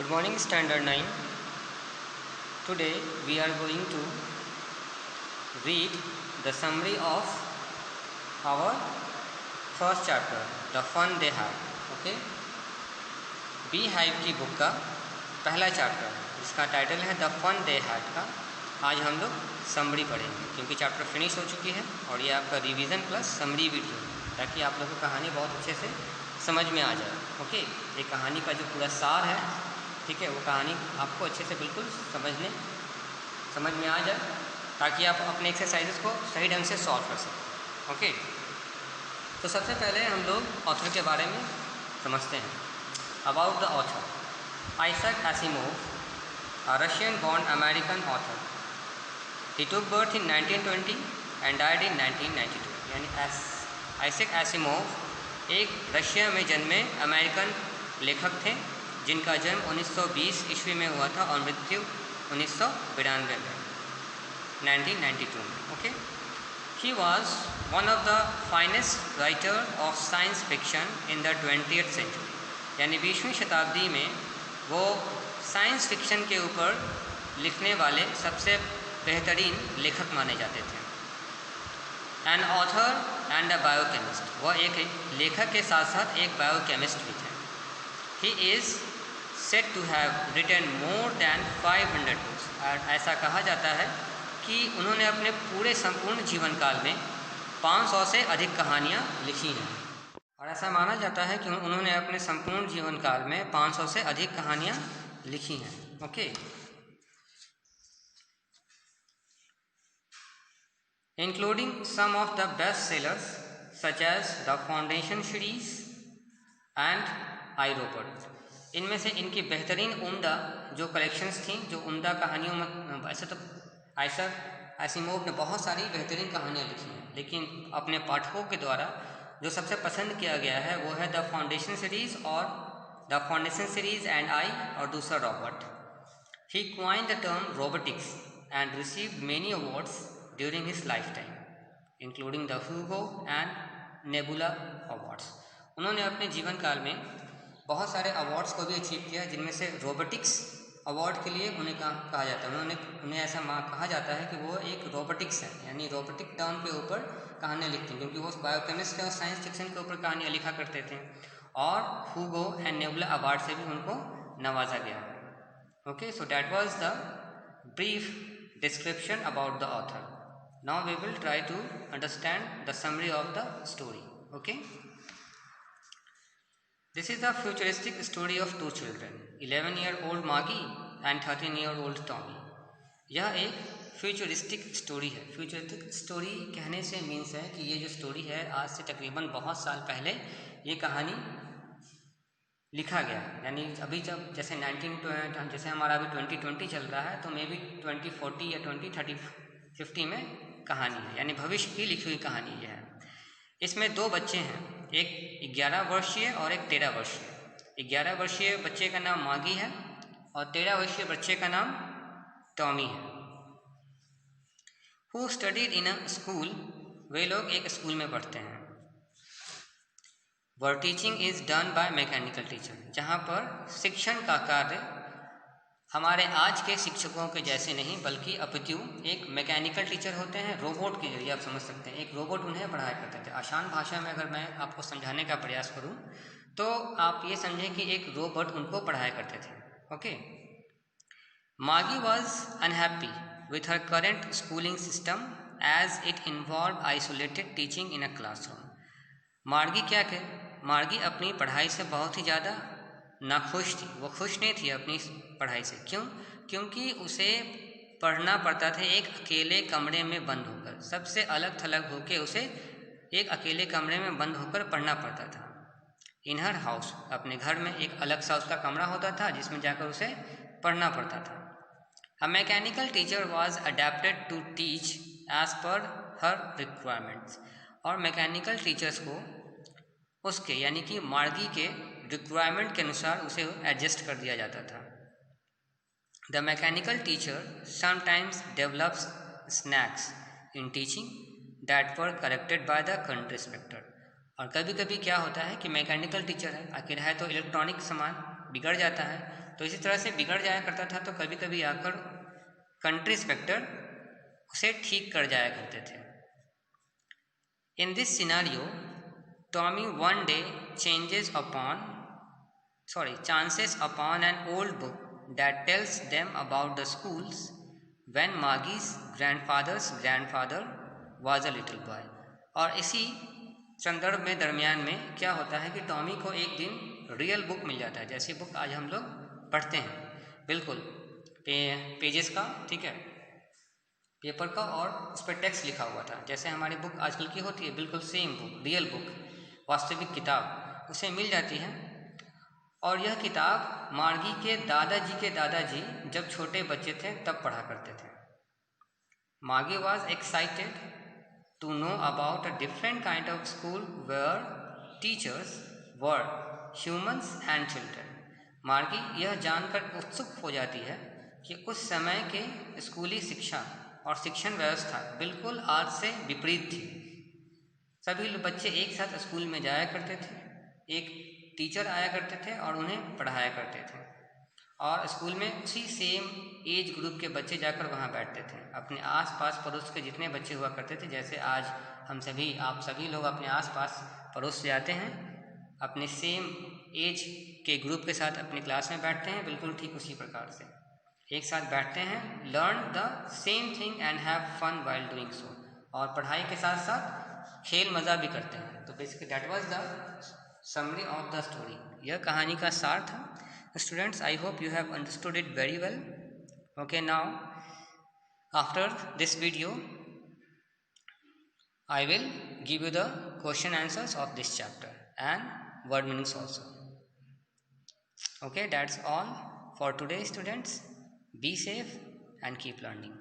Good morning, Standard 9. Today we are going to read the summary of our first chapter, The Fun They Had. Okay? Bee hive की book का पहला chapter जिसका title है the fun they had का आज हम लोग summary पढ़ेंगे क्योंकि चैप्टर फिनिश हो चुकी है और ये आपका रिवीजन प्लस समरी वीडियो है ताकि आप लोगों को कहानी बहुत अच्छे से समझ में आ जाए। ओके, ये कहानी का जो पूरा सार है, ठीक है, वो कहानी आपको अच्छे से बिल्कुल समझ में आ जाए ताकि आप अपने एक्सरसाइजेस को सही ढंग से सॉल्व कर सकें। ओके, तो सबसे पहले हम लोग ऑथर के बारे में समझते हैं। About the author, Isaac Asimov, a Russian-born American author. He took birth in 1920 and died in 1992. यानी आइजैक एसिमोव एक रशिया में जन्मे अमेरिकन लेखक थे जिनका जन्म 1920 ईस्वी में हुआ था और मृत्यु 1992 में 1992 में। Okay, he was one of the finest writer of science fiction in the 20th century. यानी 20वीं शताब्दी में वो साइंस फिक्शन के ऊपर लिखने वाले सबसे बेहतरीन लेखक माने जाते थे। An author and a biochemist, वह एक लेखक के साथ साथ एक बायोकेमिस्ट भी थे। He is said to have written more than 500 books, और ऐसा कहा जाता है कि उन्होंने अपने पूरे संपूर्ण जीवन काल में 500 से अधिक कहानियाँ लिखी हैं और ऐसा माना जाता है कि उन्होंने अपने संपूर्ण जीवन काल में 500 से अधिक कहानियाँ लिखी हैं। Okay, including some of the best sellers such as the foundation series and I robot. इनमें से इनकी बेहतरीन उम्दा जो कलेक्शंस थी, जो उम्दा कहानियों में, ऐसे तो आइजैक एसिमोव ने बहुत सारी बेहतरीन कहानियाँ लिखी हैं, लेकिन अपने पाठकों के द्वारा जो सबसे पसंद किया गया है वो है द फाउंडेशन सीरीज़ और the foundation series and I और दूसरा Robert. He coined the term robotics and received many awards during his lifetime including the Hugo and Nebula awards. उन्होंने अपने जीवन काल में बहुत सारे अवार्ड्स को भी अचीव किया जिनमें से रोबोटिक्स अवार्ड के लिए उन्हें कहा जाता है। उन्हें ऐसा कहा जाता है कि वो एक रोबोटिक्स है, यानी रोबोटिक टर्म के ऊपर कहानियाँ लिखते हैं क्योंकि वो बायोकेमिस्ट और साइंस फिक्शन के ऊपर कहानियाँ लिखा करते थे और ह्यूगो एंड नेबुला अवार्ड से भी उनको नवाजा गया। Okay, so that was the brief description about the author. Now we will try to understand the summary of the story. Okay, this is the futuristic story of two children, 11-year-old मागी and 13-year-old Tommy. यह एक futuristic story है। Futuristic story कहने से means है कि ये जो स्टोरी है आज से तकरीबन बहुत साल पहले ये कहानी लिखा गया, यानी अभी जब जैसे जैसे हमारा अभी 2020 चल रहा है तो मे बी 2040 या 2030 में कहानी है, यानी भविष्य की लिखी हुई कहानी ये है। इसमें दो बच्चे हैं, एक 11 वर्षीय और एक 13 वर्षीय। 11 वर्षीय बच्चे का नाम मागी है और 13 वर्षीय बच्चे का नाम टॉमी है। Who studied in a school, वे लोग एक स्कूल में पढ़ते हैं। Where teaching is done by mechanical teacher, जहाँ पर शिक्षण का कार्य हमारे आज के शिक्षकों के जैसे नहीं बल्कि अपितु एक मैकेनिकल टीचर होते हैं, रोबोट के जरिए आप समझ सकते हैं। एक रोबोट उन्हें पढ़ाया करते थे। आसान भाषा में अगर मैं आपको समझाने का प्रयास करूं तो आप ये समझें कि एक रोबोट उनको पढ़ाया करते थे। ओके, मागी was unhappy with her current schooling system as it involved isolated teaching in a classroom. मार्गी अपनी पढ़ाई से बहुत ही ज़्यादा नाखुश थी। वो खुश नहीं थी अपनी पढ़ाई से। क्यों? क्योंकि उसे पढ़ना पड़ता था एक अकेले कमरे में बंद होकर, सबसे अलग थलग होकर उसे एक अकेले कमरे में बंद होकर पढ़ना पड़ता था। इन हर हाउस, अपने घर में एक अलग सा उसका कमरा होता था जिसमें जाकर उसे पढ़ना पड़ता था। A mechanical teacher was adapted to teach as per her requirements. और मैकेनिकल टीचर्स को उसके यानी कि मार्गी के रिक्वायरमेंट के अनुसार उसे एडजस्ट कर दिया जाता था। The mechanical teacher sometimes develops snacks in teaching that were corrected by the current inspector. और कभी कभी क्या होता है कि मैकेनिकल टीचर है, आखिर है तो इलेक्ट्रॉनिक सामान बिगड़ जाता है तो इसी तरह से बिगड़ जाया करता था, तो कभी कभी आकर कंट्री इंस्पेक्टर उसे ठीक कर जाया करते थे। In this scenario Tommy one day chances upon an old book that tells them about the schools when Margie's grandfather's grandfather was a little boy। और इसी संदर्भ में दरमियान में क्या होता है कि टॉमी को एक दिन रियल बुक मिल जाता है, जैसी बुक आज हम लोग पढ़ते हैं, बिल्कुल पेजेस का, ठीक है, पेपर का, और उस पर टेक्स्ट लिखा हुआ था, जैसे हमारी बुक आजकल की होती है, बिल्कुल सेम बुक, रियल बुक, वास्तविक किताब उसे मिल जाती है। और यह किताब मार्गी के दादाजी जब छोटे बच्चे थे तब पढ़ा करते थे। Margie was excited to know about a different kind of school where teachers were humans and children. Margie यह जानकर उत्सुक हो जाती है कि उस समय के स्कूली शिक्षा और शिक्षण व्यवस्था बिल्कुल आज से विपरीत थी। सभी बच्चे एक साथ स्कूल में जाया करते थे, एक टीचर आया करते थे और उन्हें पढ़ाया करते थे, और स्कूल में उसी सेम एज ग्रुप के बच्चे जाकर वहाँ बैठते थे। अपने आस-पास पड़ोस के जितने बच्चे हुआ करते थे, जैसे आज हम सभी, आप सभी लोग अपने आस-पास पड़ोस से जाते हैं, अपने सेम एज के ग्रुप के साथ अपनी क्लास में बैठते हैं, बिल्कुल ठीक उसी प्रकार से एक साथ बैठते हैं, learn the same thing and have fun while doing so, और पढ़ाई के साथ साथ खेल मज़ा भी करते हैं। तो basically that was the summary of the story. यह कहानी का सार था। Students, I hope you have understood it very well. Okay, now after this video I will give you the question answers of this chapter and word meanings also. Okay, that's all for today, students. Be safe and keep learning.